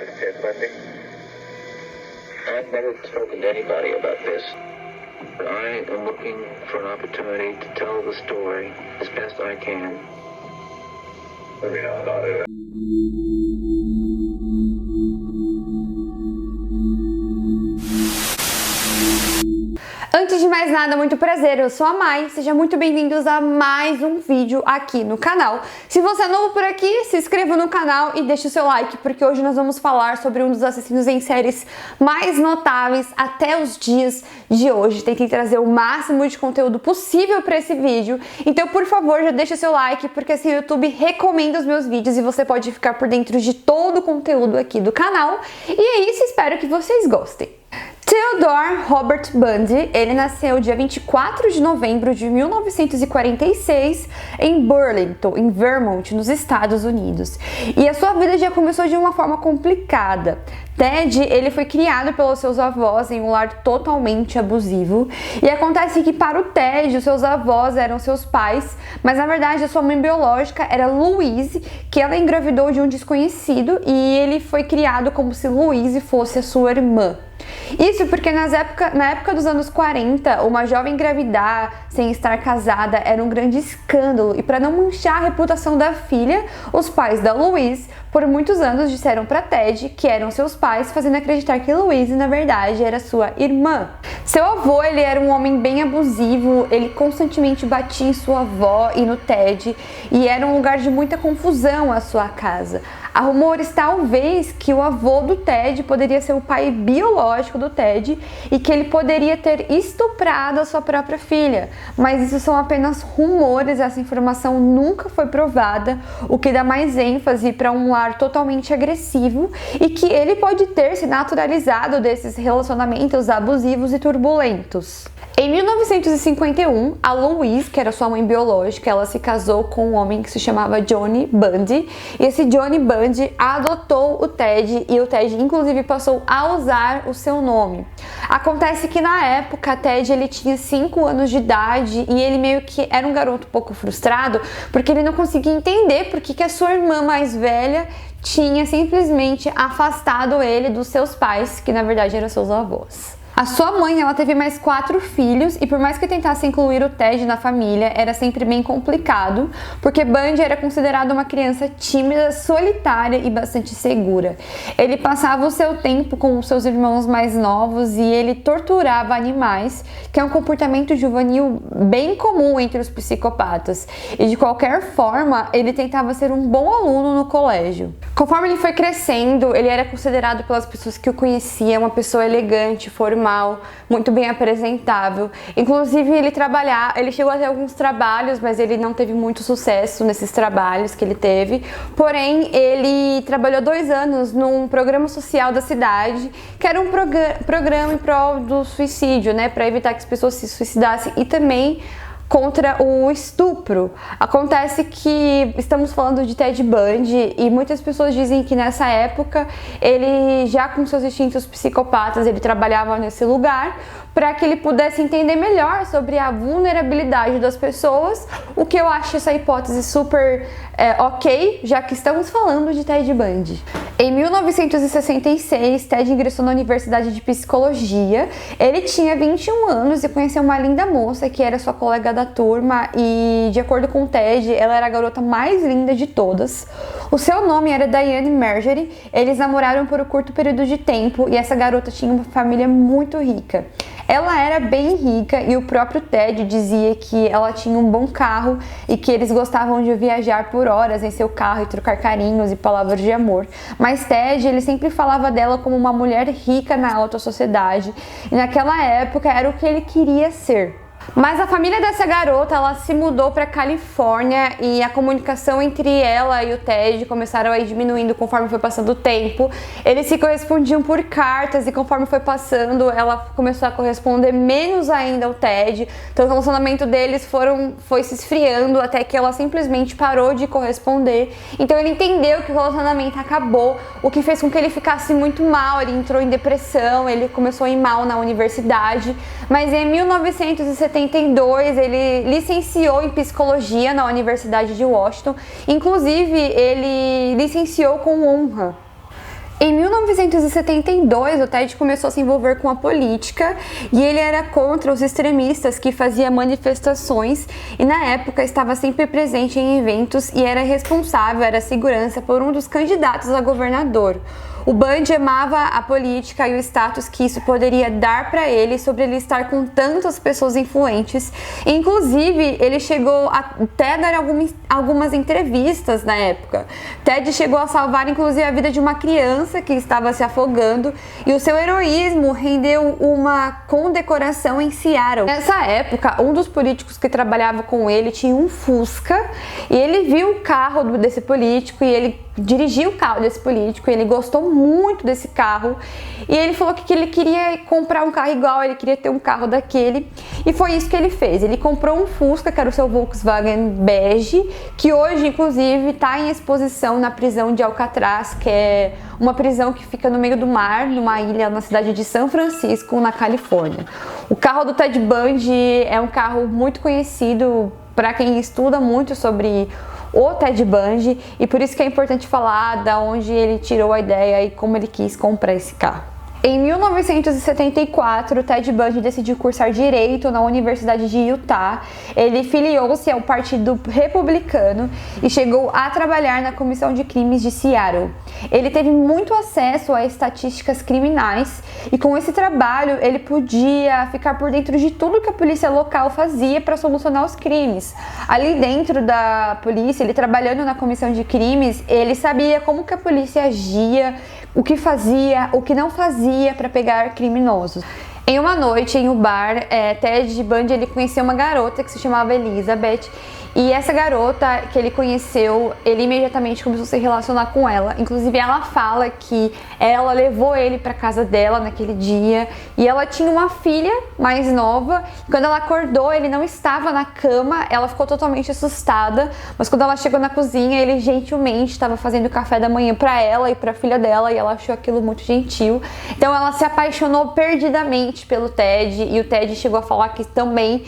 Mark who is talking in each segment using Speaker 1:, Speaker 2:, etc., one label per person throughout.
Speaker 1: Ted Bundy? I've never spoken to anybody about this. I am looking for an opportunity to tell the story as best I can. Let me know about it.
Speaker 2: Antes de mais nada, muito prazer, eu sou a Mai, sejam muito bem-vindos a mais um vídeo aqui no canal. Se você é novo por aqui, se inscreva no canal e deixe o seu like, porque hoje nós vamos falar sobre um dos assassinos em séries mais notáveis até os dias de hoje. Tentei trazer o máximo de conteúdo possível para esse vídeo, então por favor já deixe o seu like, porque assim o YouTube recomenda os meus vídeos e você pode ficar por dentro de todo o conteúdo aqui do canal. E é isso, espero que vocês gostem. Theodore Robert Bundy, ele nasceu dia 24 de novembro de 1946 em Burlington, em Vermont, nos Estados Unidos. E a sua vida já começou de uma forma complicada. Ted, ele foi criado pelos seus avós em um lar totalmente abusivo. E acontece que para o Ted, os seus avós eram seus pais, mas na verdade a sua mãe biológica era Louise, que ela engravidou de um desconhecido e ele foi criado como se Louise fosse a sua irmã. Isso porque na época dos anos 40, uma jovem engravidar sem estar casada era um grande escândalo, e para não manchar a reputação da filha, os pais da Louise por muitos anos disseram para Ted que eram seus pais, fazendo acreditar que Louise na verdade era sua irmã. Seu avô, ele era um homem bem abusivo, ele constantemente batia em sua avó e no Ted, e era um lugar de muita confusão a sua casa. Há rumores talvez que o avô do Ted poderia ser o pai biológico do Ted e que ele poderia ter estuprado a sua própria filha, mas isso são apenas rumores, essa informação nunca foi provada, o que dá mais ênfase para um lar totalmente agressivo e que ele pode ter se naturalizado desses relacionamentos abusivos e turbulentos. Em 1951, a Louise, que era sua mãe biológica, ela se casou com um homem que se chamava Johnny Bundy, e esse Johnny Bundy adotou o Ted, e o Ted inclusive passou a usar o seu nome. Acontece que na época, Ted ele tinha 5 anos de idade e ele meio que era um garoto um pouco frustrado, porque ele não conseguia entender por que a sua irmã mais velha tinha simplesmente afastado ele dos seus pais, que na verdade eram seus avós. A sua mãe, ela teve mais 4 filhos e por mais que tentasse incluir o Ted na família, era sempre bem complicado, porque Bundy era considerado uma criança tímida, solitária e bastante segura. Ele passava o seu tempo com os seus irmãos mais novos e ele torturava animais, que é um comportamento juvenil bem comum entre os psicopatas. E de qualquer forma, ele tentava ser um bom aluno no colégio. Conforme ele foi crescendo, ele era considerado pelas pessoas que o conheciam uma pessoa elegante, formal, muito bem apresentável. Inclusive ele chegou a ter alguns trabalhos, mas ele não teve muito sucesso nesses trabalhos que ele teve. Porém, ele trabalhou 2 anos num programa social da cidade, que era um programa em prol do suicídio, né, para evitar que as pessoas se suicidassem e também contra o estupro. Acontece que estamos falando de Ted Bundy e muitas pessoas dizem que nessa época ele, já com seus instintos psicopatas, ele trabalhava nesse lugar para que ele pudesse entender melhor sobre a vulnerabilidade das pessoas, o que eu acho essa hipótese super ok, já que estamos falando de Ted Bundy. Em 1966, Ted ingressou na Universidade de Psicologia. Ele tinha 21 anos e conheceu uma linda moça que era sua colega da turma e, de acordo com Ted, ela era a garota mais linda de todas. O seu nome era Diane Marjorie. Eles namoraram por um curto período de tempo e essa garota tinha uma família muito rica. Ela era bem rica e o próprio Ted dizia que ela tinha um bom carro e que eles gostavam de viajar por horas em seu carro e trocar carinhos e palavras de amor. Mas Ted, ele sempre falava dela como uma mulher rica na alta sociedade e naquela época era o que ele queria ser. Mas a família dessa garota, ela se mudou para Califórnia e a comunicação entre ela e o Ted começaram a ir diminuindo conforme foi passando o tempo. Eles se correspondiam por cartas e conforme foi passando, ela começou a corresponder menos ainda ao Ted. Então o relacionamento deles foi se esfriando até que ela simplesmente parou de corresponder. Então ele entendeu que o relacionamento acabou, o que fez com que ele ficasse muito mal. Ele entrou em depressão, ele começou a ir mal na universidade. Mas em 1972 ele licenciou em psicologia na Universidade de Washington. Inclusive ele licenciou com honra. Em 1972, o Ted começou a se envolver com a política e ele era contra os extremistas que faziam manifestações e na época estava sempre presente em eventos e era responsável, era segurança por um dos candidatos a governador. O Bundy amava a política e o status que isso poderia dar para ele sobre ele estar com tantas pessoas influentes. Inclusive, ele chegou até a dar algumas entrevistas na época. Ted chegou a salvar, inclusive, a vida de uma criança que estava se afogando e o seu heroísmo rendeu uma condecoração em Seattle. Nessa época, um dos políticos que trabalhava com ele tinha um Fusca e ele viu o carro desse político e ele dirigiu o carro desse político e ele gostou muito desse carro e ele falou que ele queria comprar um carro igual, ele queria ter um carro daquele e foi isso que ele fez. Ele comprou um Fusca, que era o seu Volkswagen bege, que hoje inclusive está em exposição na prisão de Alcatraz, que é uma prisão que fica no meio do mar, numa ilha na cidade de São Francisco, na Califórnia. O carro do Ted Bundy é um carro muito conhecido para quem estuda muito sobre o Ted Bundy e por isso que é importante falar da onde ele tirou a ideia e como ele quis comprar esse carro. Em 1974, Ted Bundy decidiu cursar Direito na Universidade de Utah. Ele filiou-se ao Partido Republicano e chegou a trabalhar na Comissão de Crimes de Seattle. Ele teve muito acesso a estatísticas criminais e com esse trabalho ele podia ficar por dentro de tudo que a polícia local fazia para solucionar os crimes. Ali dentro da polícia, ele trabalhando na Comissão de Crimes, ele sabia como que a polícia agia, o que fazia, o que não fazia para pegar criminosos. Em uma noite, em um bar, Ted Bundy ele conheceu uma garota que se chamava Elizabeth. E essa garota que ele conheceu, ele imediatamente começou a se relacionar com ela. Inclusive, ela fala que ela levou ele para casa dela naquele dia. E ela tinha uma filha mais nova. Quando ela acordou, ele não estava na cama. Ela ficou totalmente assustada. Mas quando ela chegou na cozinha, ele gentilmente estava fazendo café da manhã para ela e para a filha dela. E ela achou aquilo muito gentil. Então, ela se apaixonou perdidamente pelo Ted. E o Ted chegou a falar que também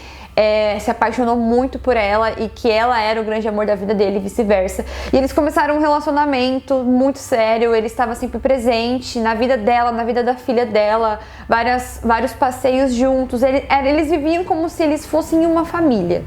Speaker 2: se apaixonou muito por ela e que ela era o grande amor da vida dele e vice-versa. E eles começaram um relacionamento muito sério, ele estava sempre presente na vida dela, na vida da filha dela, vários passeios juntos, eles viviam como se eles fossem uma família.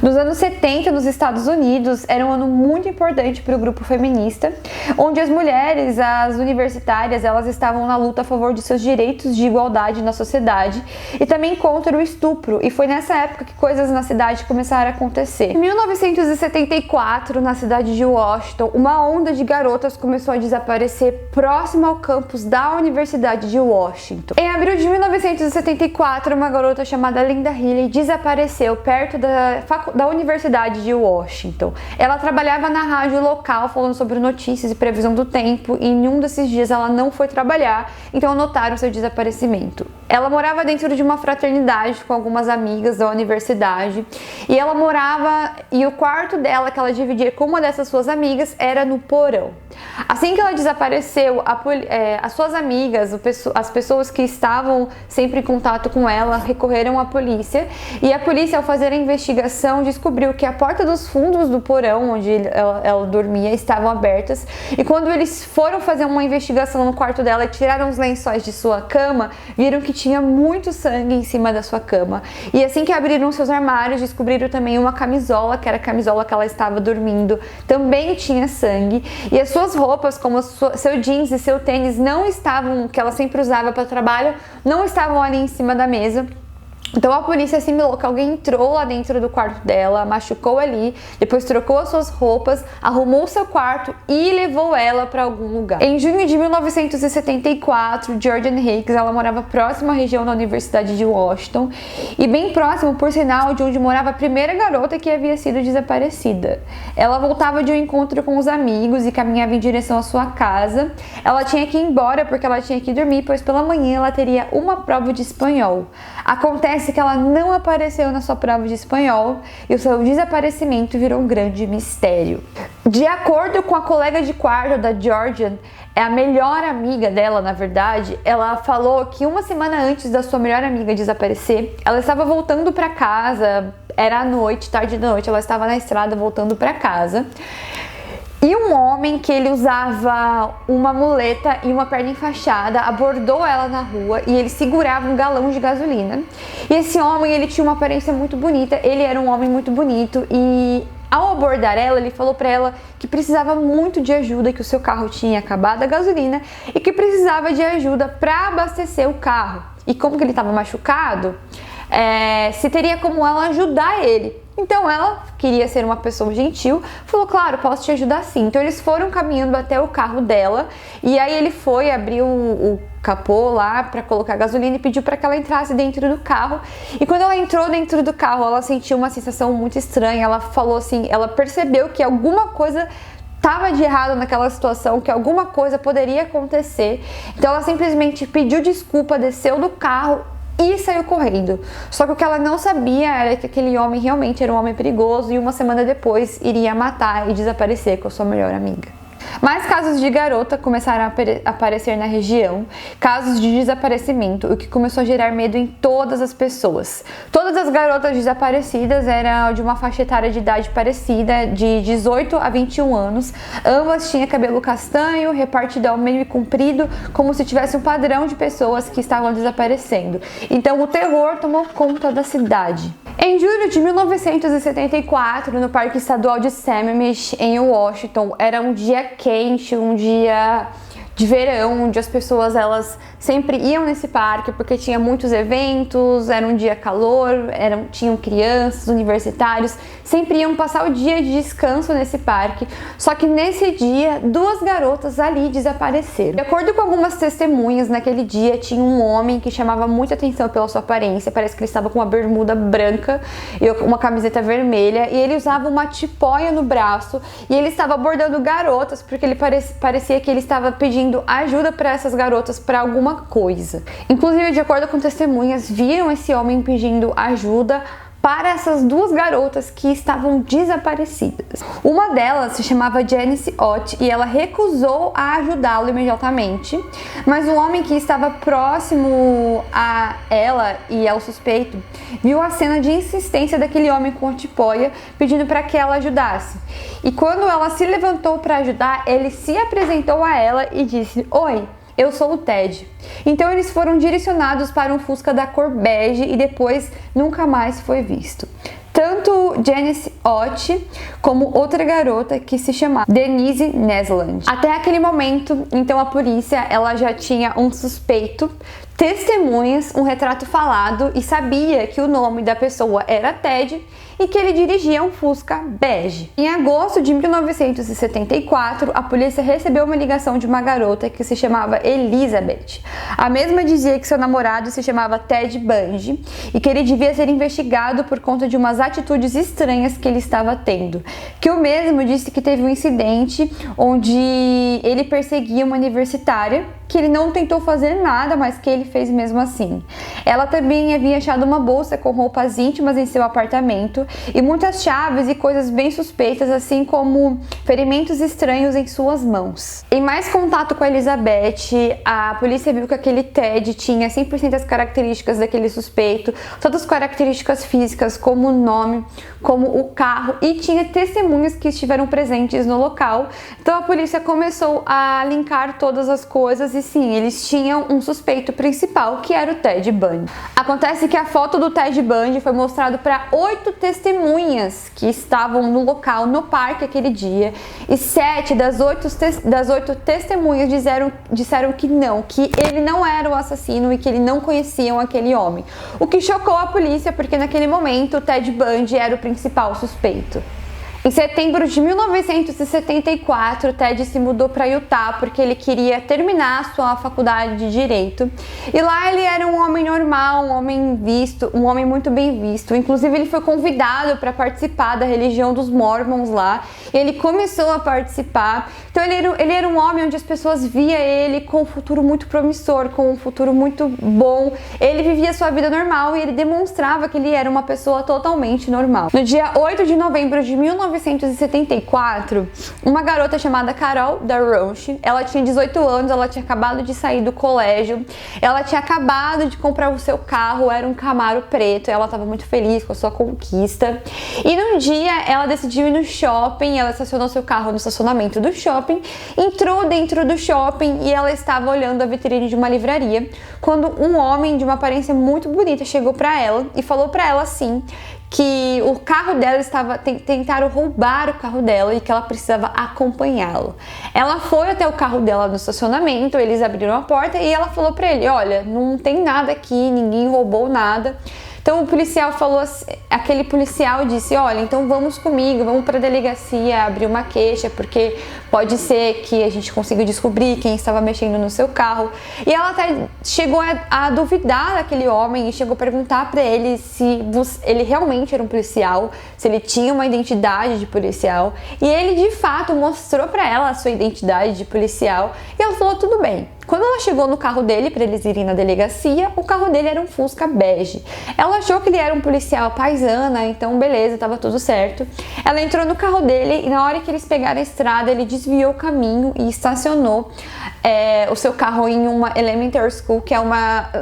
Speaker 2: Nos anos 70, nos Estados Unidos, era um ano muito importante para o grupo feminista, onde as mulheres, as universitárias, elas estavam na luta a favor de seus direitos de igualdade na sociedade e também contra o estupro, e foi nessa época que coisas na cidade começaram a acontecer. Em 1974, na cidade de Washington, uma onda de garotas começou a desaparecer próximo ao campus da Universidade de Washington. Em abril de 1974, uma garota chamada Linda Healy desapareceu perto da Universidade de Washington. Ela trabalhava na rádio local falando sobre notícias e previsão do tempo e em um desses dias ela não foi trabalhar, então notaram seu desaparecimento. Ela morava dentro de uma fraternidade com algumas amigas da universidade e o quarto dela que ela dividia com uma dessas suas amigas era no porão. Assim que ela desapareceu, as suas amigas, as pessoas que estavam sempre em contato com ela recorreram à polícia e a polícia, ao fazer a investigação, descobriu que a porta dos fundos do porão onde ela dormia estavam abertas e quando eles foram fazer uma investigação no quarto dela e tiraram os lençóis de sua cama, viram que tinha muito sangue em cima da sua cama. E assim que abriram seus armários, descobriram também uma camisola, que era a camisola que ela estava dormindo, também tinha sangue. E as suas roupas, como seu jeans e seu tênis não estavam, que ela sempre usava para o trabalho, não estavam ali em cima da mesa. Então a polícia assimilou que alguém entrou lá dentro do quarto dela, machucou ali, depois trocou as suas roupas, arrumou seu quarto e levou ela para algum lugar. Em junho de 1974, Jordan Hicks, ela morava próxima à região da Universidade de Washington e bem próximo, por sinal, de onde morava a primeira garota que havia sido desaparecida. Ela voltava de um encontro com os amigos e caminhava em direção à sua casa. Ela tinha que ir embora porque ela tinha que dormir, pois pela manhã ela teria uma prova de espanhol. Acontece que ela não apareceu na sua prova de espanhol e o seu desaparecimento virou um grande mistério. De acordo com a colega de quarto da Jordan, a melhor amiga dela, na verdade, ela falou que uma semana antes da sua melhor amiga desaparecer, ela estava voltando para casa, era à noite, tarde da noite, ela estava na estrada voltando para casa. E um homem que ele usava uma muleta e uma perna enfaixada abordou ela na rua e ele segurava um galão de gasolina. E esse homem, ele tinha uma aparência muito bonita, ele era um homem muito bonito e ao abordar ela, ele falou para ela que precisava muito de ajuda, que o seu carro tinha acabado a gasolina e que precisava de ajuda para abastecer o carro. E como que ele estava machucado, se teria como ela ajudar ele. Então ela queria ser uma pessoa gentil, falou, claro, posso te ajudar sim. Então eles foram caminhando até o carro dela e aí ele foi abrir o capô lá para colocar gasolina e pediu para que ela entrasse dentro do carro. E quando ela entrou dentro do carro, ela sentiu uma sensação muito estranha. Ela falou assim, ela percebeu que alguma coisa estava de errado naquela situação, que alguma coisa poderia acontecer. Então ela simplesmente pediu desculpa, desceu do carro e saiu correndo. Só que o que ela não sabia era que aquele homem realmente era um homem perigoso e uma semana depois iria matar e desaparecer com a sua melhor amiga. Mais casos de garota começaram a aparecer na região, casos de desaparecimento, o que começou a gerar medo em todas as pessoas. Todas as garotas desaparecidas eram de uma faixa etária de idade parecida, de 18 a 21 anos. Ambas tinham cabelo castanho, repartido ao meio e comprido, como se tivesse um padrão de pessoas que estavam desaparecendo. Então o terror tomou conta da cidade. Em julho de 1974, no Parque Estadual de Sammamish, em Washington, era um dia quente, um dia de verão, onde as pessoas elas sempre iam nesse parque porque tinha muitos eventos, era um dia calor, tinham crianças, universitários, sempre iam passar o dia de descanso nesse parque. Só que nesse dia, 2 garotas ali desapareceram. De acordo com algumas testemunhas, naquele dia tinha um homem que chamava muita atenção pela sua aparência, parece que ele estava com uma bermuda branca e uma camiseta vermelha, e ele usava uma tipóia no braço, e ele estava abordando garotas porque ele parecia que ele estava pedindo ajuda para essas garotas para alguma coisa. Inclusive, de acordo com testemunhas, viram esse homem pedindo ajuda para essas 2 garotas que estavam desaparecidas. Uma delas se chamava Janice Ott e ela recusou a ajudá-lo imediatamente, mas um homem que estava próximo a ela e ao suspeito viu a cena de insistência daquele homem com a tipóia pedindo para que ela ajudasse. E quando ela se levantou para ajudar, ele se apresentou a ela e disse: "Oi, eu sou o Ted." Então eles foram direcionados para um Fusca da cor bege e depois nunca mais foi visto. Tanto Janice Ott como outra garota que se chamava Denise Nesland. Até aquele momento, então a polícia ela já tinha um suspeito, testemunhas, um retrato falado e sabia que o nome da pessoa era Ted e que ele dirigia um Fusca bege. Em agosto de 1974, a polícia recebeu uma ligação de uma garota que se chamava Elizabeth. A mesma dizia que seu namorado se chamava Ted Bundy e que ele devia ser investigado por conta de umas atitudes estranhas que ele estava tendo. Que o mesmo disse que teve um incidente onde ele perseguia uma universitária, que ele não tentou fazer nada, mas que ele fez mesmo assim. Ela também havia achado uma bolsa com roupas íntimas em seu apartamento e muitas chaves e coisas bem suspeitas, assim como ferimentos estranhos em suas mãos. Em mais contato com a Elizabeth, a polícia viu que aquele Ted tinha 100% as características daquele suspeito, todas as características físicas, como o nome, como o carro, e tinha testemunhas que estiveram presentes no local. Então a polícia começou a linkar todas as coisas e sim, eles tinham um suspeito principal, que era o Ted Bundy. Acontece que a foto do Ted Bundy foi mostrada para 8 testemunhas que estavam no local, no parque aquele dia, e 7 das 8 testemunhas disseram que não, que ele não era o assassino e que eles não conheciam aquele homem. O que chocou a polícia, porque naquele momento o Ted Bundy era o principal suspeito. Em setembro de 1974, Ted se mudou para Utah porque ele queria terminar sua faculdade de Direito. E lá ele era um homem normal, um homem visto, um homem muito bem visto. Inclusive ele foi convidado para participar da religião dos Mormons lá. E ele começou a participar. Então ele era um homem onde as pessoas via ele com um futuro muito promissor, com um futuro muito bom. Ele vivia sua vida normal e ele demonstrava que ele era uma pessoa totalmente normal. No dia 8 de novembro de 1974, 1974, uma garota chamada Carol Darroch, ela tinha 18 anos, ela tinha acabado de sair do colégio, ela tinha acabado de comprar o seu carro, era um Camaro preto, ela estava muito feliz com a sua conquista. E num dia ela decidiu ir no shopping, ela estacionou seu carro no estacionamento do shopping, entrou dentro do shopping e ela estava olhando a vitrine de uma livraria, quando um homem de uma aparência muito bonita chegou para ela e falou para ela assim, que o carro dela tentaram roubar o carro dela e que ela precisava acompanhá-lo. Ela foi até o carro dela no estacionamento, eles abriram a porta e ela falou para ele, olha, não tem nada aqui, ninguém roubou nada. Então o policial falou, aquele policial disse, olha, então vamos comigo, vamos para a delegacia abrir uma queixa, porque pode ser que a gente consiga descobrir quem estava mexendo no seu carro. E ela até chegou a duvidar daquele homem e chegou a perguntar para ele se ele realmente era um policial, se ele tinha uma identidade de policial. E ele de fato mostrou para ela a sua identidade de policial e ela falou, tudo bem. Quando ela chegou no carro dele para eles irem na delegacia, o carro dele era um Fusca bege. Ela achou que ele era um policial paisana, então beleza, tava tudo certo. Ela entrou no carro dele e na hora que eles pegaram a estrada, ele desviou o caminho e estacionou o seu carro em uma elementary school, que é um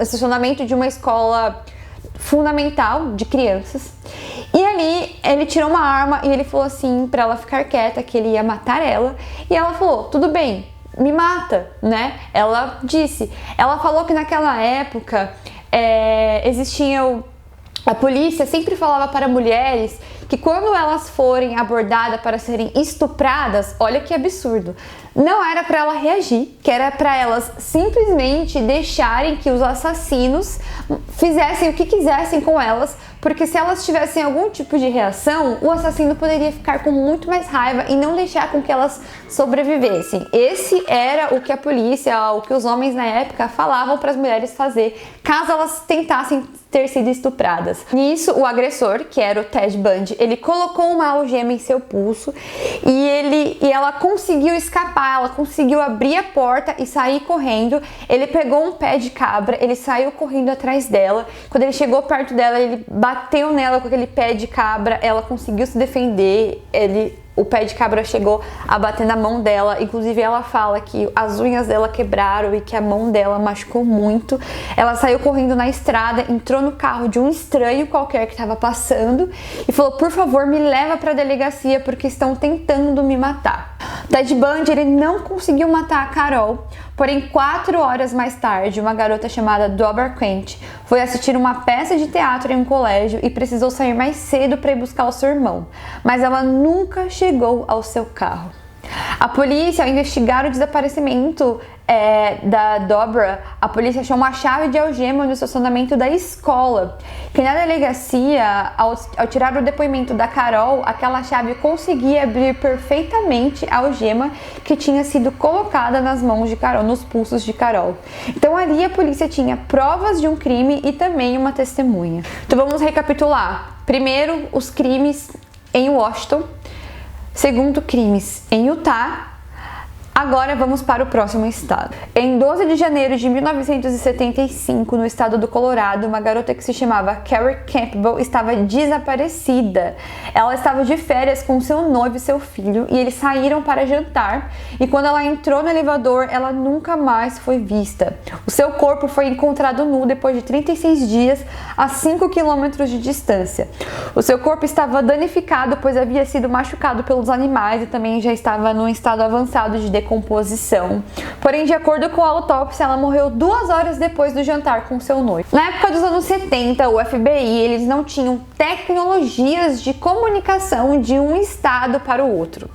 Speaker 2: estacionamento de uma escola fundamental de crianças. E ali ele tirou uma arma e ele falou assim para ela ficar quieta, que ele ia matar ela. E ela falou, tudo bem, me mata, né? Ela disse. Ela falou que naquela época a polícia sempre falava para mulheres que quando elas forem abordadas para serem estupradas, olha que absurdo, não era para ela reagir, que era para elas simplesmente deixarem que os assassinos fizessem o que quisessem com elas, porque se elas tivessem algum tipo de reação, o assassino poderia ficar com muito mais raiva e não deixar com que elas sobrevivessem. Esse era o que a polícia, o que os homens na época falavam para as mulheres fazer, caso elas tentassem ter sido estupradas. Nisso, o agressor, que era o Ted Bundy, ele colocou uma algema em seu pulso e ela conseguiu escapar, ela conseguiu abrir a porta e sair correndo. Ele pegou um pé de cabra, ele saiu correndo atrás dela. Quando ele chegou perto dela, ele bateu nela com aquele pé de cabra, ela conseguiu se defender, o pé de cabra chegou a bater na mão dela, inclusive ela fala que as unhas dela quebraram e que a mão dela machucou muito. Ela saiu correndo na estrada, entrou no carro de um estranho qualquer que estava passando e falou, por favor, me leva para a delegacia porque estão tentando me matar. Ted Bundy, ele não conseguiu matar a Carol, porém 4 horas mais tarde, uma garota chamada Deborah Quent foi assistir uma peça de teatro em um colégio e precisou sair mais cedo para ir buscar o seu irmão, mas ela nunca chegou ao seu carro. A polícia, ao investigar o desaparecimento da Deborah, a polícia achou uma chave de algema no estacionamento da escola, que na delegacia, ao tirar o depoimento da Carol, aquela chave conseguia abrir perfeitamente a algema que tinha sido colocada nas mãos de Carol, nos pulsos de Carol. Então ali a polícia tinha provas de um crime e também uma testemunha. Então vamos recapitular. Primeiro, os crimes em Washington. Segundo, crimes em Utah. Agora vamos para o próximo estado. Em 12 de janeiro de 1975, no estado do Colorado, uma garota que se chamava Carrie Campbell estava desaparecida. Ela estava de férias com seu noivo e seu filho e eles saíram para jantar e quando ela entrou no elevador, ela nunca mais foi vista. O seu corpo foi encontrado nu depois de 36 dias a 5 quilômetros de distância. O seu corpo estava danificado, pois havia sido machucado pelos animais e também já estava num estado avançado de decomposição. Porém, de acordo com a autópsia, ela morreu 2 horas depois do jantar com seu noivo. Na época dos anos 70, o FBI, eles não tinham tecnologias de comunicação de um estado para o outro.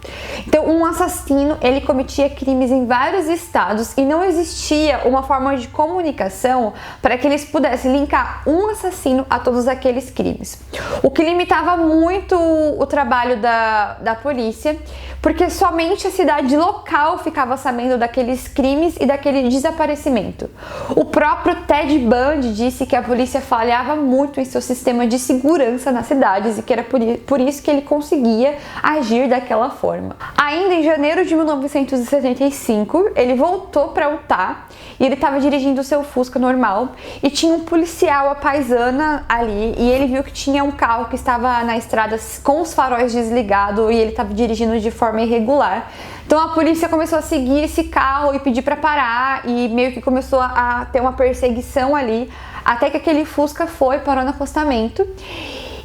Speaker 2: Então, um assassino, ele cometia crimes em vários estados e não existia uma forma de comunicação para que eles pudessem linkar um assassino a todos aqueles crimes. O que limitava muito o trabalho da polícia, porque somente a cidade local ficava sabendo daqueles crimes e daquele desaparecimento. O próprio Ted Bundy disse que a polícia falhava muito em seu sistema de segurança nas cidades e que era por isso que ele conseguia agir daquela forma. Ainda em janeiro de 1975, ele voltou para Utah e ele estava dirigindo o seu Fusca normal e tinha um policial à paisana ali e ele viu que tinha um carro que estava na estrada com os faróis desligados e ele estava dirigindo de forma irregular. Então a polícia começou a seguir esse carro e pedir para parar e meio que começou a ter uma perseguição ali, até que aquele Fusca parou no acostamento.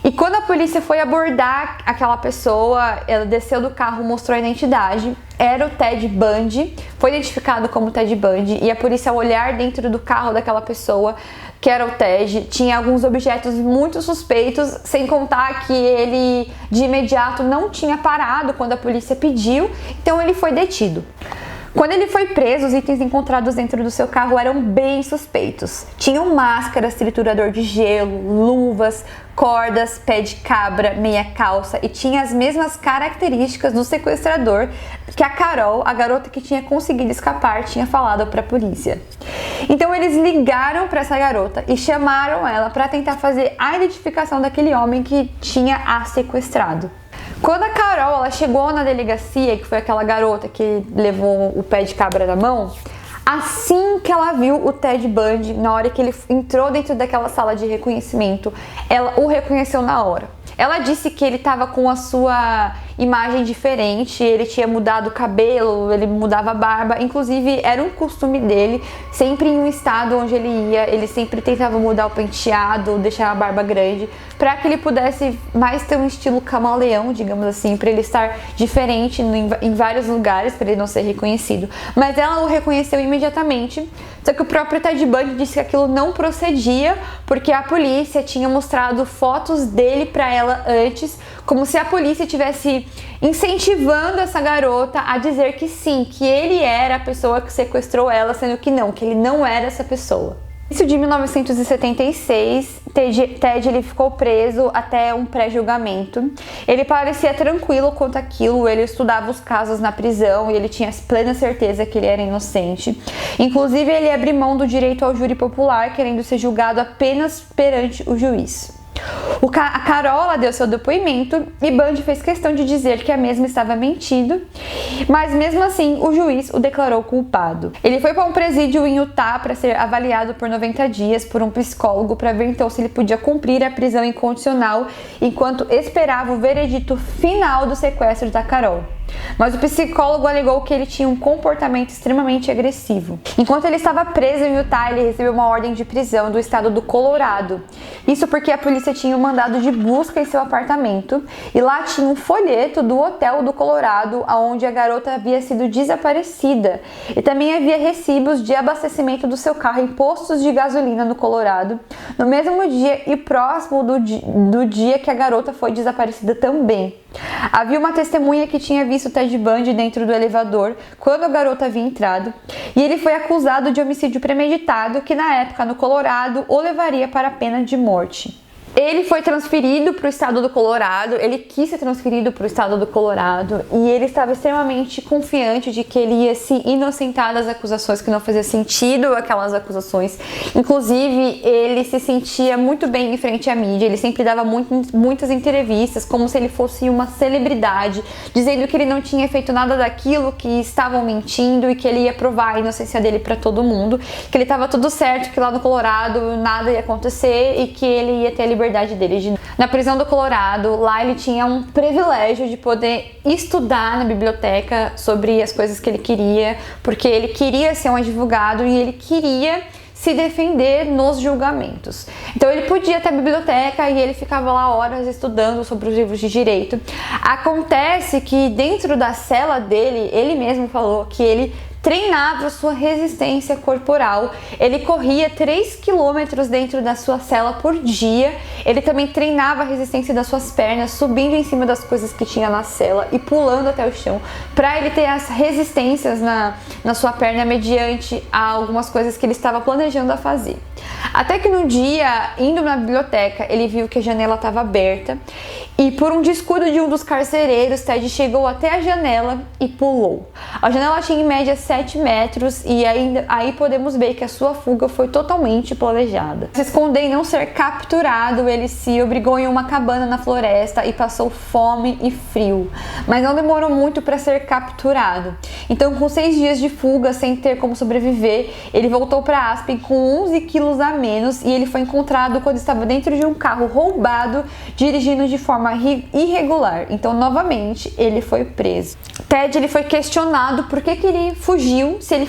Speaker 2: E quando a polícia foi abordar aquela pessoa, ela desceu do carro, mostrou a identidade, era o Ted Bundy, foi identificado como Ted Bundy, e a polícia, ao olhar dentro do carro daquela pessoa, que era o Ted, tinha alguns objetos muito suspeitos, sem contar que ele de imediato não tinha parado quando a polícia pediu, então ele foi detido. Quando ele foi preso, os itens encontrados dentro do seu carro eram bem suspeitos. Tinham máscaras, triturador de gelo, luvas, cordas, pé de cabra, meia calça e tinha as mesmas características do sequestrador que a Carol, a garota que tinha conseguido escapar, tinha falado para a polícia. Então eles ligaram para essa garota e chamaram ela para tentar fazer a identificação daquele homem que tinha a sequestrado. Quando a Carol ela chegou na delegacia, que foi aquela garota que levou o pé de cabra na mão, assim que ela viu o Ted Bundy, na hora que ele entrou dentro daquela sala de reconhecimento, ela o reconheceu na hora. Ela disse que ele estava com a sua imagem diferente, ele tinha mudado o cabelo, ele mudava a barba, inclusive era um costume dele, sempre em um estado onde ele ia, ele sempre tentava mudar o penteado, deixar a barba grande, para que ele pudesse mais ter um estilo camaleão, digamos assim, para ele estar diferente em vários lugares, para ele não ser reconhecido. Mas ela o reconheceu imediatamente, só que o próprio Ted Bundy disse que aquilo não procedia, porque a polícia tinha mostrado fotos dele para ela antes, como se a polícia tivesse incentivando essa garota a dizer que sim, que ele era a pessoa que sequestrou ela, sendo que ele não era essa pessoa. Isso de 1976, Ted ele ficou preso até um pré-julgamento. Ele parecia tranquilo quanto aquilo, ele estudava os casos na prisão e ele tinha plena certeza que ele era inocente. Inclusive, ele abriu mão do direito ao júri popular, querendo ser julgado apenas perante o juiz. A Carol deu seu depoimento e Bundy fez questão de dizer que a mesma estava mentindo, mas mesmo assim o juiz o declarou culpado. Ele foi para um presídio em Utah para ser avaliado por 90 dias por um psicólogo para ver então se ele podia cumprir a prisão incondicional enquanto esperava o veredito final do sequestro da Carol. Mas o psicólogo alegou que ele tinha um comportamento extremamente agressivo. Enquanto ele estava preso em Utah, ele recebeu uma ordem de prisão do estado do Colorado. Isso porque a polícia tinha um mandado de busca em seu apartamento e lá tinha um folheto do hotel do Colorado onde a garota havia sido desaparecida. E também havia recibos de abastecimento do seu carro em postos de gasolina no Colorado, no mesmo dia e próximo do dia que a garota foi desaparecida também. Havia uma testemunha que tinha visto Ted Bundy dentro do elevador quando a garota havia entrado e ele foi acusado de homicídio premeditado que na época no Colorado o levaria para a pena de morte. Ele foi transferido para o estado do Colorado, ele quis ser transferido para o estado do Colorado e ele estava extremamente confiante de que ele ia se inocentar das acusações que não fazia sentido, aquelas acusações. Inclusive, ele se sentia muito bem em frente à mídia, ele sempre dava muitas entrevistas, como se ele fosse uma celebridade, dizendo que ele não tinha feito nada daquilo, que estavam mentindo e que ele ia provar a inocência dele para todo mundo, que ele estava tudo certo, que lá no Colorado nada ia acontecer e que ele ia ter a liberdade dele. Na prisão do Colorado, lá ele tinha um privilégio de poder estudar na biblioteca sobre as coisas que ele queria, porque ele queria ser um advogado e ele queria se defender nos julgamentos. Então ele podia ter a biblioteca e ele ficava lá horas estudando sobre os livros de direito. Acontece que dentro da cela dele, ele mesmo falou que ele treinava sua resistência corporal. Ele corria 3 quilômetros dentro da sua cela por dia. Ele também treinava a resistência das suas pernas, subindo em cima das coisas que tinha na cela e pulando até o chão, para ele ter as resistências na sua perna mediante a algumas coisas que ele estava planejando a fazer. Até que num dia, indo na biblioteca, ele viu que a janela estava aberta E por um descuido de um dos carcereiros, Ted chegou até a janela e pulou. A janela tinha em média 7 metros e aí podemos ver que a sua fuga foi totalmente planejada. Se esconder e não ser capturado, ele se obrigou em uma cabana na floresta e passou fome e frio. Mas não demorou muito para ser capturado. Então, com 6 dias de fuga, sem ter como sobreviver, ele voltou para Aspen com 11 quilos a menos e ele foi encontrado quando estava dentro de um carro roubado, dirigindo de forma irregular. Então, novamente, ele foi preso. Ted ele foi questionado por que ele fugiu, se ele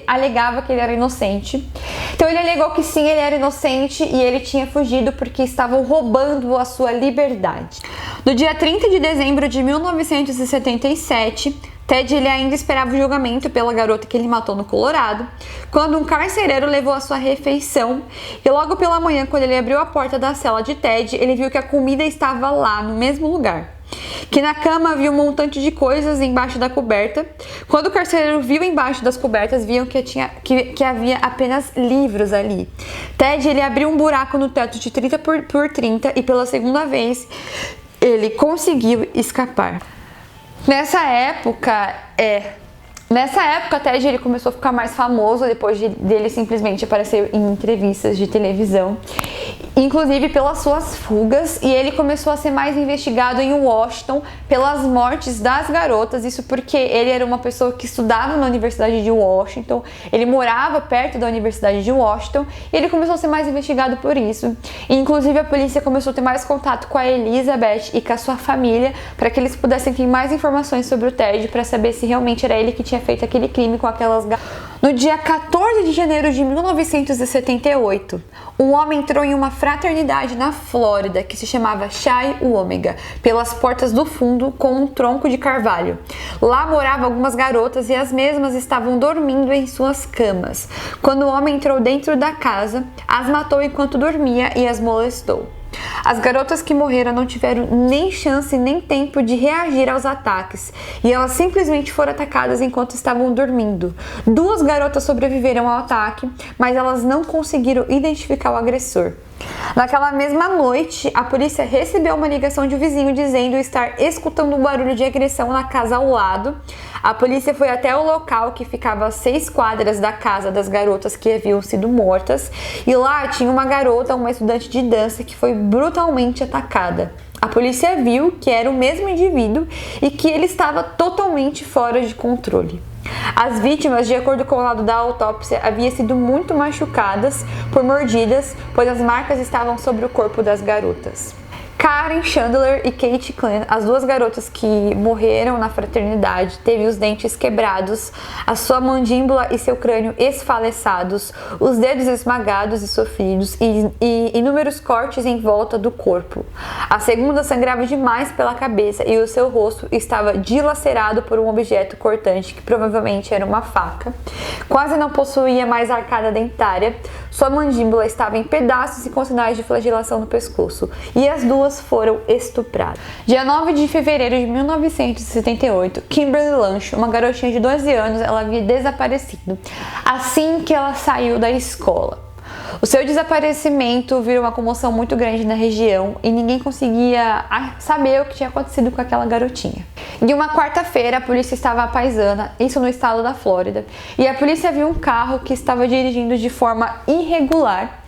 Speaker 2: alegava que ele era inocente. Então, ele alegou que sim, ele era inocente e ele tinha fugido porque estavam roubando a sua liberdade. No dia 30 de dezembro de 1977, Ted ele ainda esperava o julgamento pela garota que ele matou no Colorado, quando um carcereiro levou a sua refeição e logo pela manhã, quando ele abriu a porta da cela de Ted, ele viu que a comida estava lá, no mesmo lugar. Que na cama havia um montante de coisas embaixo da coberta. Quando o carcereiro viu embaixo das cobertas, viam que havia apenas livros ali. Ted ele abriu um buraco no teto de 30 por 30 e pela segunda vez ele conseguiu escapar. Nessa época, Ted ele começou a ficar mais famoso depois dele simplesmente aparecer em entrevistas de televisão, inclusive pelas suas fugas, e ele começou a ser mais investigado em Washington pelas mortes das garotas. Isso porque ele era uma pessoa que estudava na Universidade de Washington, ele morava perto da Universidade de Washington, e ele começou a ser mais investigado por isso. E, inclusive, a polícia começou a ter mais contato com a Elizabeth e com a sua família para que eles pudessem ter mais informações sobre o Ted, para saber se realmente era ele que tinha feito aquele crime com aquelas garotas. No dia 14 de janeiro de 1978, um homem entrou em uma fraternidade na Flórida que se chamava Chi Omega, pelas portas do fundo com um tronco de carvalho. Lá moravam algumas garotas e as mesmas estavam dormindo em suas camas. Quando o homem entrou dentro da casa, as matou enquanto dormia e as molestou. As garotas que morreram não tiveram nem chance nem tempo de reagir aos ataques e elas simplesmente foram atacadas enquanto estavam dormindo. 2 garotas sobreviveram ao ataque, mas elas não conseguiram identificar o agressor. Naquela mesma noite, a polícia recebeu uma ligação de um vizinho dizendo estar escutando um barulho de agressão na casa ao lado. A polícia foi até o local, que ficava a 6 quadras da casa das garotas que haviam sido mortas, e lá tinha uma garota, uma estudante de dança, que foi brutalmente atacada. A polícia viu que era o mesmo indivíduo e que ele estava totalmente fora de controle. As vítimas, de acordo com o laudo da autópsia, haviam sido muito machucadas por mordidas, pois as marcas estavam sobre o corpo das garotas. Karen Chandler e Kate Klein, as 2 garotas que morreram na fraternidade, teve os dentes quebrados, a sua mandíbula e seu crânio esfaleçados, os dedos esmagados e sofridos e inúmeros cortes em volta do corpo. A segunda sangrava demais pela cabeça e o seu rosto estava dilacerado por um objeto cortante, que provavelmente era uma faca. Quase não possuía mais arcada dentária, sua mandíbula estava em pedaços e com sinais de flagelação no pescoço, e as 2 foram estupradas. Dia 9 de fevereiro de 1978, Kimberly Lange, uma garotinha de 12 anos, ela havia desaparecido assim que ela saiu da escola. O seu desaparecimento virou uma comoção muito grande na região e ninguém conseguia saber o que tinha acontecido com aquela garotinha. Em uma quarta-feira, a polícia estava à paisana, isso no estado da Flórida, e a polícia viu um carro que estava dirigindo de forma irregular.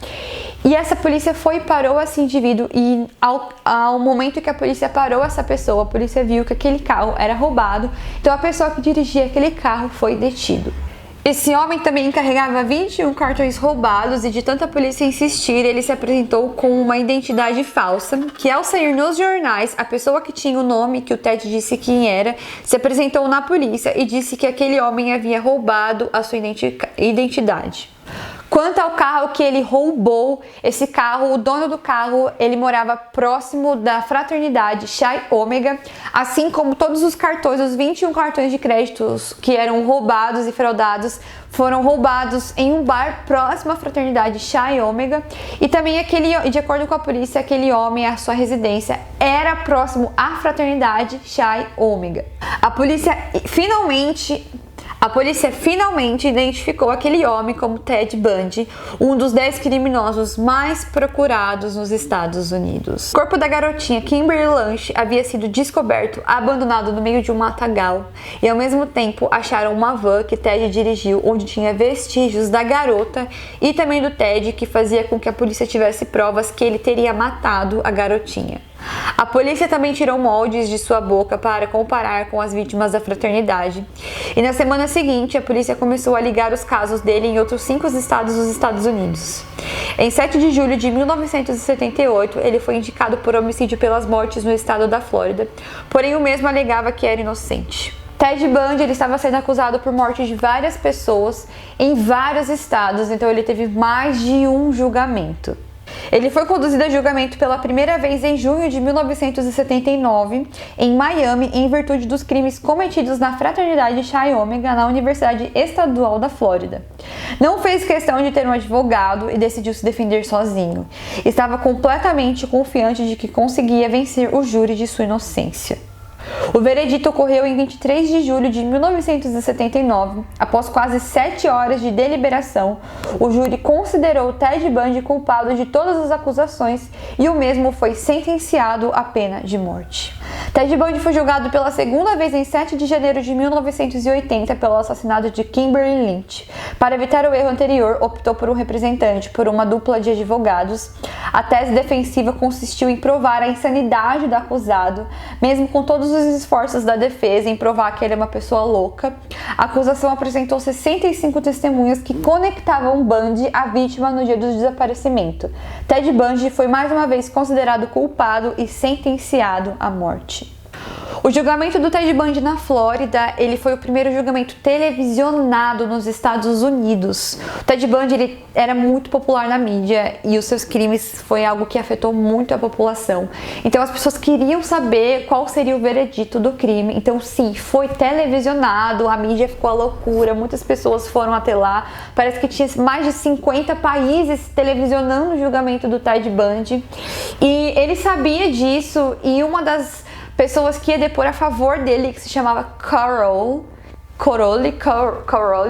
Speaker 2: E essa polícia foi e parou esse indivíduo, e ao momento que a polícia parou essa pessoa, a polícia viu que aquele carro era roubado, então a pessoa que dirigia aquele carro foi detido. Esse homem também carregava 21 cartões roubados e, de tanta polícia insistir, ele se apresentou com uma identidade falsa, que ao sair nos jornais, a pessoa que tinha o nome que o Ted disse quem era, se apresentou na polícia e disse que aquele homem havia roubado a sua identidade. Quanto ao carro que ele roubou, esse carro, o dono do carro, ele morava próximo da fraternidade Chi Omega, assim como todos os cartões, os 21 cartões de créditos que eram roubados e fraudados, foram roubados em um bar próximo à fraternidade Chi Omega, e também de acordo com a polícia, aquele homem, a sua residência era próximo à fraternidade Chi Omega. A polícia finalmente A polícia finalmente identificou aquele homem como Ted Bundy, um dos 10 criminosos mais procurados nos Estados Unidos. O corpo da garotinha Kimberly Lange havia sido descoberto abandonado no meio de um matagal, e ao mesmo tempo acharam uma van que Ted dirigiu, onde tinha vestígios da garota e também do Ted, que fazia com que a polícia tivesse provas que ele teria matado a garotinha. A polícia também tirou moldes de sua boca para comparar com as vítimas da fraternidade. E na semana seguinte, a polícia começou a ligar os casos dele em outros 5 estados dos Estados Unidos. Em 7 de julho de 1978, ele foi indicado por homicídio pelas mortes no estado da Flórida, porém o mesmo alegava que era inocente. Ted Bundy ele estava sendo acusado por morte de várias pessoas em vários estados, então ele teve mais de um julgamento. Ele foi conduzido a julgamento pela primeira vez em junho de 1979, em Miami, em virtude dos crimes cometidos na fraternidade Chi Omega na Universidade Estadual da Flórida. Não fez questão de ter um advogado e decidiu se defender sozinho. Estava completamente confiante de que conseguia vencer o júri de sua inocência. O veredito ocorreu em 23 de julho de 1979. Após quase 7 horas de deliberação, o júri considerou Ted Bundy culpado de todas as acusações e o mesmo foi sentenciado à pena de morte. Ted Bundy foi julgado pela segunda vez em 7 de janeiro de 1980 pelo assassinato de Kimberly Lynch. Para evitar o erro anterior, optou por um representante, por uma dupla de advogados. A tese defensiva consistiu em provar a insanidade do acusado, mesmo com todos os esforços da defesa em provar que ele é uma pessoa louca. A acusação apresentou 65 testemunhas que conectavam Bundy à vítima no dia do desaparecimento. Ted Bundy foi mais uma vez considerado culpado e sentenciado à morte. O julgamento do Ted Bundy na Flórida, ele foi o primeiro julgamento televisionado nos Estados Unidos. O Ted Bundy ele era muito popular na mídia e os seus crimes foi algo que afetou muito a população. Então as pessoas queriam saber qual seria o veredito do crime. Então sim, foi televisionado, a mídia ficou à loucura, muitas pessoas foram até lá. Parece que tinha mais de 50 países televisionando o julgamento do Ted Bundy. E ele sabia disso e uma das pessoas que ia depor a favor dele, que se chamava Carol,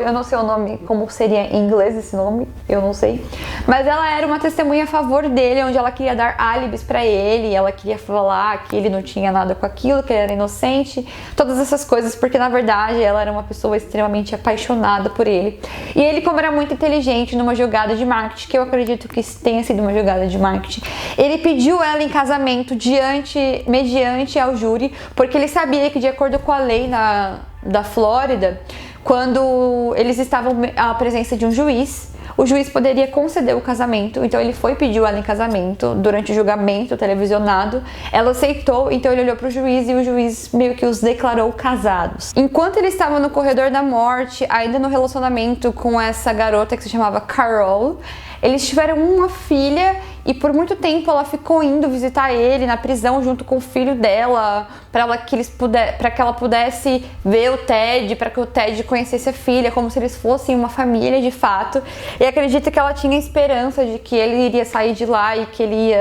Speaker 2: eu não sei o nome, como seria em inglês esse nome, eu não sei. Mas ela era uma testemunha a favor dele, onde ela queria dar álibis pra ele, ela queria falar que ele não tinha nada com aquilo, que ele era inocente, todas essas coisas, porque na verdade ela era uma pessoa extremamente apaixonada por ele. E ele, como era muito inteligente numa jogada de marketing, que eu acredito que tenha sido uma jogada de marketing, ele pediu ela em casamento mediante ao júri, porque ele sabia que de acordo com a lei da Flórida, quando eles estavam à presença de um juiz, o juiz poderia conceder o casamento. Então ele foi e pediu ela em casamento durante o julgamento televisionado. Ela aceitou, então ele olhou para o juiz e o juiz meio que os declarou casados. Enquanto ele estava no corredor da morte, ainda no relacionamento com essa garota que se chamava Carol, eles tiveram uma filha e por muito tempo ela ficou indo visitar ele na prisão junto com o filho dela, para que ela pudesse ver o Ted, para que o Ted conhecesse a filha, como se eles fossem uma família de fato. E acredita que ela tinha esperança de que ele iria sair de lá e que ele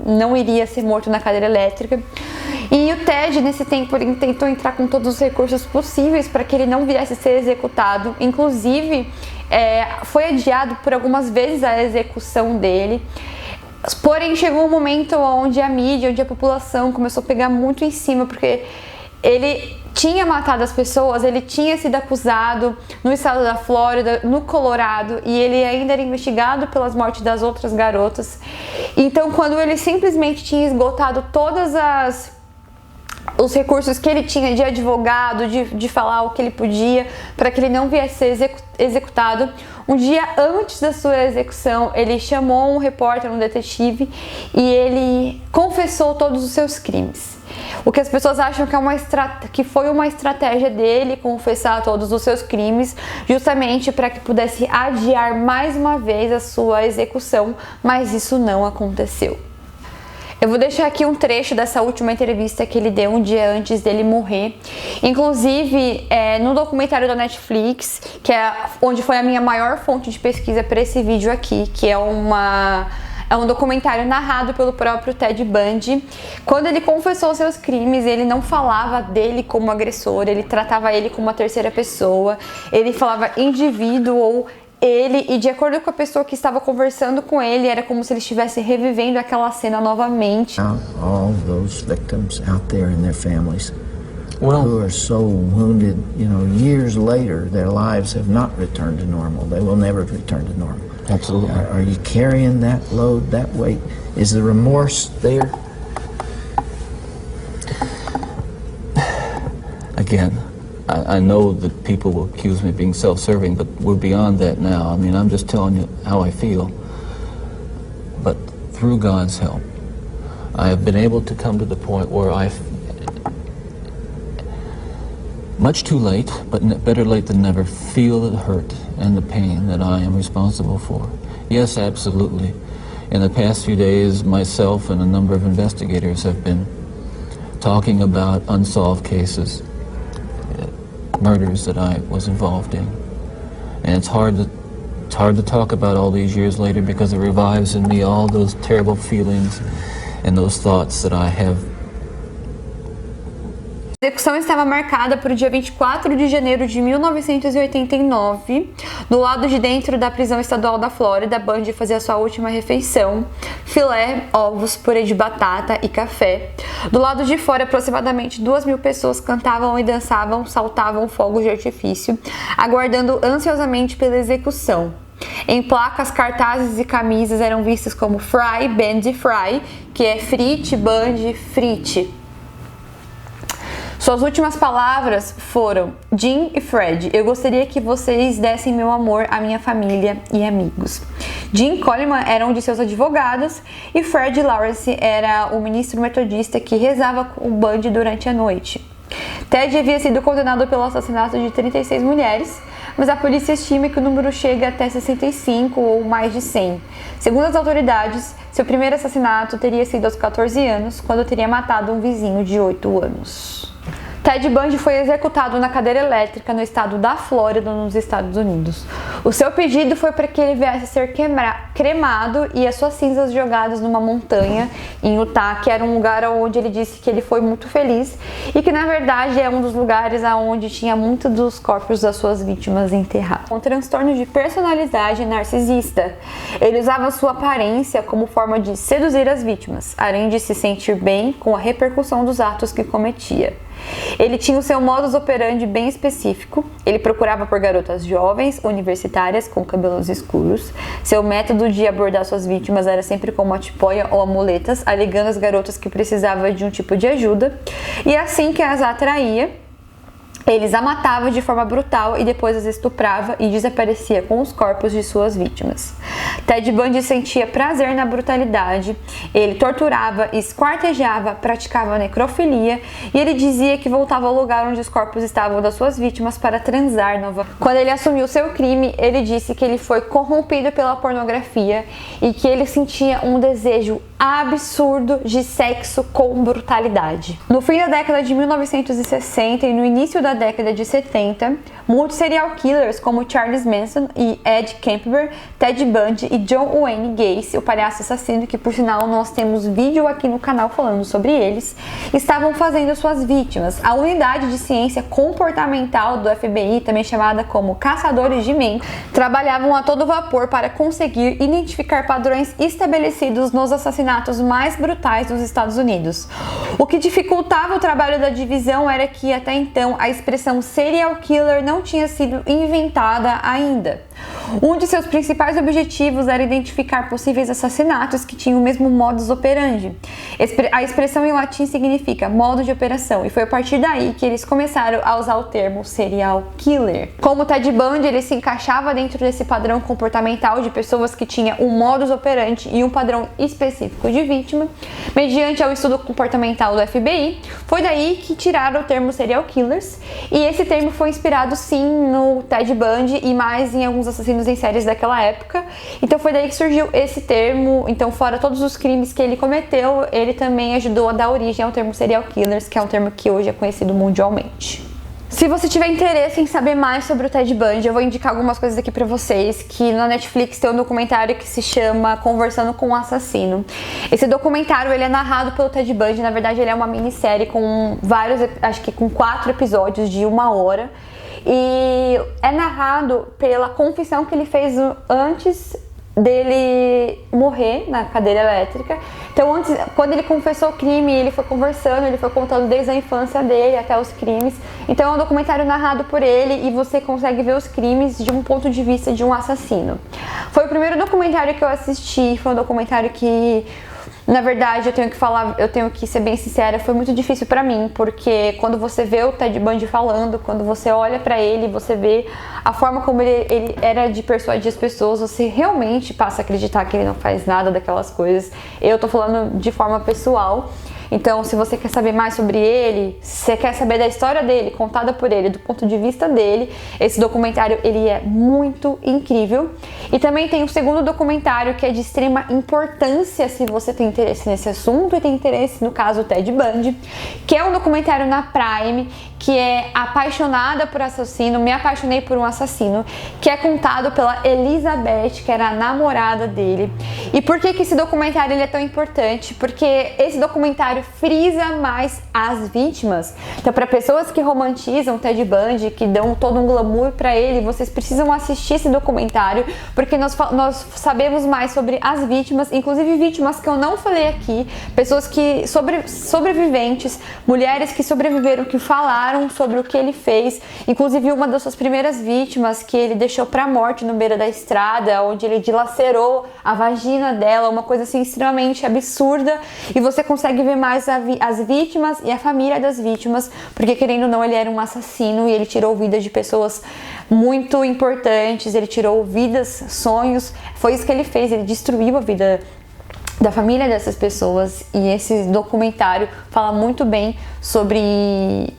Speaker 2: não iria ser morto na cadeira elétrica. E o Ted, nesse tempo, ele tentou entrar com todos os recursos possíveis para que ele não viesse a ser executado. Inclusive, foi adiado por algumas vezes a execução dele. Porém, chegou um momento onde a mídia, onde a população começou a pegar muito em cima, porque ele tinha matado as pessoas, ele tinha sido acusado no estado da Flórida, no Colorado, e ele ainda era investigado pelas mortes das outras garotas. Então, quando ele simplesmente tinha esgotado os recursos que ele tinha de advogado, de falar o que ele podia para que ele não viesse ser executado, um dia antes da sua execução, ele chamou um repórter, um detetive, e ele confessou todos os seus crimes. O que as pessoas acham que foi uma estratégia dele confessar todos os seus crimes, justamente para que pudesse adiar mais uma vez a sua execução, mas isso não aconteceu. Eu vou deixar aqui um trecho dessa última entrevista que ele deu um dia antes dele morrer. Inclusive, no documentário da Netflix, que é onde foi a minha maior fonte de pesquisa para esse vídeo aqui, que é É um documentário narrado pelo próprio Ted Bundy. Quando ele confessou seus crimes, ele não falava dele como agressor, ele tratava ele como uma terceira pessoa, ele falava indivíduo ou ele, e de acordo com a pessoa que estava conversando com ele, era como se ele estivesse revivendo aquela cena novamente.
Speaker 3: All those victims out there and their families who are so wounded, years later, their lives have not returned to normal. They will never return to normal.
Speaker 4: Absolutely.
Speaker 3: Are you carrying that load, that weight? Is the remorse there?
Speaker 4: Again, I know that people will accuse me of being self-serving, but we're beyond that now. I mean, I'm just telling you how I feel. But through God's help, I have been able to come to the point where much too late, but better late than never, feel the hurt and the pain that I am responsible for. Yes, absolutely. In the past few days, myself and a number of investigators have been talking about unsolved cases, murders that I was involved in. And it's hard to talk about all these years later because it revives in me all those terrible feelings and those thoughts that I have.
Speaker 2: A execução estava marcada para o dia 24 de janeiro de 1989. Do lado de dentro da prisão estadual da Flórida, Bundy fazia sua última refeição: filé, ovos, purê de batata e café. Do lado de fora, aproximadamente 2.000 pessoas cantavam e dançavam, saltavam fogos de artifício, aguardando ansiosamente pela execução. Em placas, cartazes e camisas eram vistos como Fry, Bundy, Fry, que é frite, Bundy, frite. Suas últimas palavras foram: Jim e Fred, eu gostaria que vocês dessem meu amor à minha família e amigos. Jim Coleman era um de seus advogados e Fred Lawrence era o ministro metodista que rezava com o Bundy durante a noite. Ted havia sido condenado pelo assassinato de 36 mulheres, mas a polícia estima que o número chega até 65 ou mais de 100. Segundo as autoridades, seu primeiro assassinato teria sido aos 14 anos, quando teria matado um vizinho de 8 anos. Ted Bundy foi executado na cadeira elétrica no estado da Flórida, nos Estados Unidos. O seu pedido foi para que ele viesse a ser cremado e as suas cinzas jogadas numa montanha em Utah, que era um lugar onde ele disse que ele foi muito feliz e que na verdade é um dos lugares onde tinha muitos dos corpos das suas vítimas enterrados. Um transtorno de personalidade narcisista. Ele usava sua aparência como forma de seduzir as vítimas, além de se sentir bem com a repercussão dos atos que cometia. Ele tinha o seu modus operandi bem específico. Ele procurava por garotas jovens, universitárias, com cabelos escuros. Seu método de abordar suas vítimas era sempre com uma tipóia ou amuletas, alegando às garotas que precisava de um tipo de ajuda. E assim que as atraía, eles a matava de forma brutal e depois as estuprava e desaparecia com os corpos de suas vítimas. Ted Bundy sentia prazer na brutalidade, ele torturava, esquartejava, praticava necrofilia e ele dizia que voltava ao lugar onde os corpos estavam das suas vítimas para transar novamente. Quando ele assumiu seu crime, ele disse que ele foi corrompido pela pornografia e que ele sentia um desejo absurdo de sexo com brutalidade. No fim da década de 1960 e no início da década de 70, muitos serial killers como Charles Manson e Ed Kemper, Ted Bundy e John Wayne Gacy, o palhaço assassino, que por sinal nós temos vídeo aqui no canal falando sobre eles, estavam fazendo suas vítimas. A unidade de ciência comportamental do FBI, também chamada como caçadores de mentes, trabalhavam a todo vapor para conseguir identificar padrões estabelecidos nos assassinatos mais brutais dos Estados Unidos. O que dificultava o trabalho da divisão era que até então a expressão serial killer não tinha sido inventada ainda. Um de seus principais objetivos era identificar possíveis assassinatos que tinham o mesmo modus operandi. A expressão em latim significa modo de operação e foi a partir daí que eles começaram a usar o termo serial killer. Como Ted Bundy, ele se encaixava dentro desse padrão comportamental de pessoas que tinham um modus operandi e um padrão específico de vítima, mediante ao estudo comportamental do FBI, foi daí que tiraram o termo serial killers, e esse termo foi inspirado sim no Ted Bundy e mais em alguns assassinos em séries daquela época. Então foi daí que surgiu esse termo. Então, fora todos os crimes que ele cometeu, ele também ajudou a dar origem ao termo serial killers, que é um termo que hoje é conhecido mundialmente. Se você tiver interesse em saber mais sobre o Ted Bundy, eu vou indicar algumas coisas aqui pra vocês, que na Netflix tem um documentário que se chama Conversando com o Assassino. Esse documentário, ele é narrado pelo Ted Bundy, na verdade ele é uma minissérie com vários, acho que com 4 episódios de 1 hora, e é narrado pela confissão que ele fez antes dele morrer na cadeira elétrica. Então, antes, quando ele confessou o crime, ele foi conversando, ele foi contando desde a infância dele até os crimes. Então, é um documentário narrado por ele e você consegue ver os crimes de um ponto de vista de um assassino. Foi o primeiro documentário que eu assisti, foi um documentário que, na verdade, eu tenho que ser bem sincera, foi muito difícil pra mim, porque quando você vê o Ted Bundy falando, quando você olha pra ele, você vê a forma como ele era de persuadir as pessoas, você realmente passa a acreditar que ele não faz nada daquelas coisas. Eu tô falando de forma pessoal. Então, se você quer saber mais sobre ele, se você quer saber da história dele, contada por ele, do ponto de vista dele, esse documentário, ele é muito incrível. E também tem um segundo documentário que é de extrema importância se você tem interesse nesse assunto e tem interesse, no caso, o Ted Bundy, que é um documentário na Prime, que é Apaixonada por Assassino, Me Apaixonei por um Assassino, que é contado pela Elizabeth, que era a namorada dele. E por que esse documentário ele é tão importante? Porque esse documentário frisa mais as vítimas. Então, para pessoas que romantizam Ted Bundy, que dão todo um glamour para ele, vocês precisam assistir esse documentário, porque nós sabemos mais sobre as vítimas, inclusive vítimas que eu não falei aqui, pessoas que sobreviventes, mulheres que sobreviveram, que falaram sobre o que ele fez, inclusive uma das suas primeiras vítimas que ele deixou para morte no beira da estrada, onde ele dilacerou a vagina dela, uma coisa assim extremamente absurda, e você consegue ver mais as vítimas e a família das vítimas, porque querendo ou não, ele era um assassino e ele tirou vidas de pessoas muito importantes, ele tirou vidas, sonhos, foi isso que ele fez, ele destruiu a vida da família dessas pessoas, e esse documentário fala muito bem sobre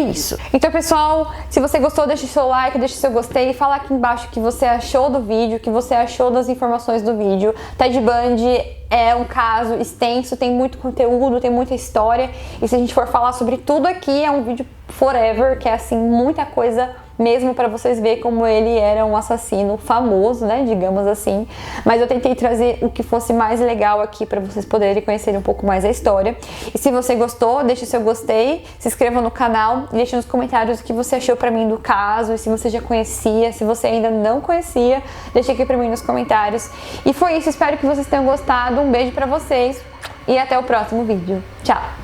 Speaker 2: isso. Então, pessoal, se você gostou, deixe seu like, deixe seu gostei, fala aqui embaixo o que você achou do vídeo, o que você achou das informações do vídeo. Ted Bundy é um caso extenso, tem muito conteúdo, tem muita história, e se a gente for falar sobre tudo aqui, é um vídeo forever, que é assim, muita coisa mesmo para vocês verem como ele era um assassino famoso, né, digamos assim. Mas eu tentei trazer o que fosse mais legal aqui para vocês poderem conhecer um pouco mais a história. E se você gostou, deixe seu gostei, se inscreva no canal e deixe nos comentários o que você achou para mim do caso, e se você já conhecia, se você ainda não conhecia, deixe aqui para mim nos comentários. E foi isso, espero que vocês tenham gostado, um beijo para vocês e até o próximo vídeo. Tchau!